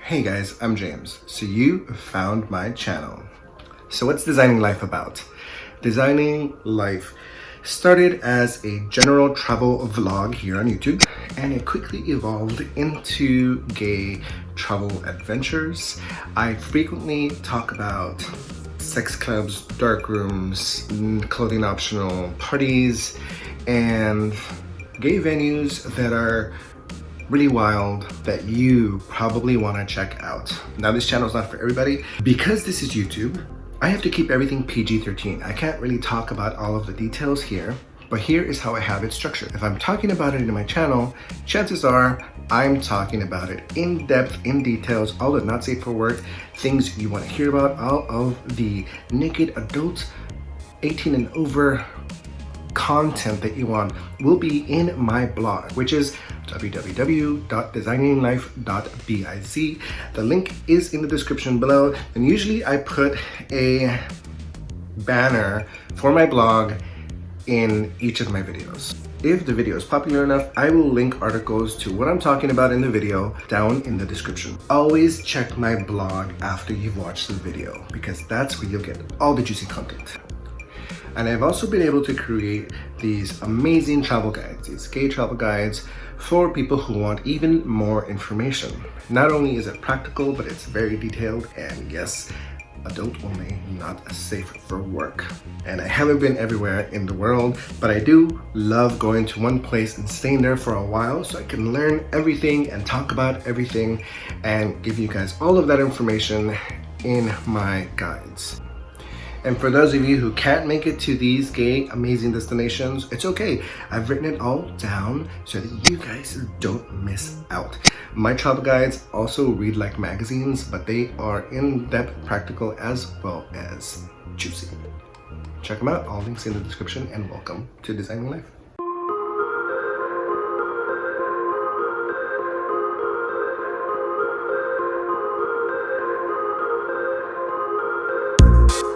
Hey guys, I'm James. So you found my channel. So what's Designing Life about? Designing Life started as a general travel vlog here on YouTube, and it quickly evolved into gay travel adventures. I frequently talk about sex clubs, dark rooms, clothing optional parties, and gay venues that are really wild that you probably want to check out. Now, this channel is not for everybody. Because this is YouTube, I have to keep everything PG-13. I can't really talk about all of the details here, but here is how I have it structured. If I'm talking about it in my channel, chances are I'm talking about it in depth, in details, all the not safe for work things you want to hear about, all of the naked adult 18 and over content that you want will be in my blog, which is www.designinglife.biz. The link is in the description below, and usually I put a banner for my blog in each of my videos. If the video is popular enough, I will link articles to what I'm talking about in the video down in the description. Always check my blog after you've watched the video, because that's where you'll get all the juicy content. And I've also been able to create these amazing travel guides, these gay travel guides for people who want even more information. Not only is it practical, but it's very detailed, and yes, adult only, not safe for work. And I haven't been everywhere in the world, but I do love going to one place and staying there for a while so I can learn everything and talk about everything and give you guys all of that information in my guides. And for those of you who can't make it to these gay amazing destinations, it's okay. I've written it all down so that you guys don't miss out. My travel guides also read like magazines, but they are in-depth, practical, as well as juicy. Check them out, all links in the description, and welcome to Designing Life.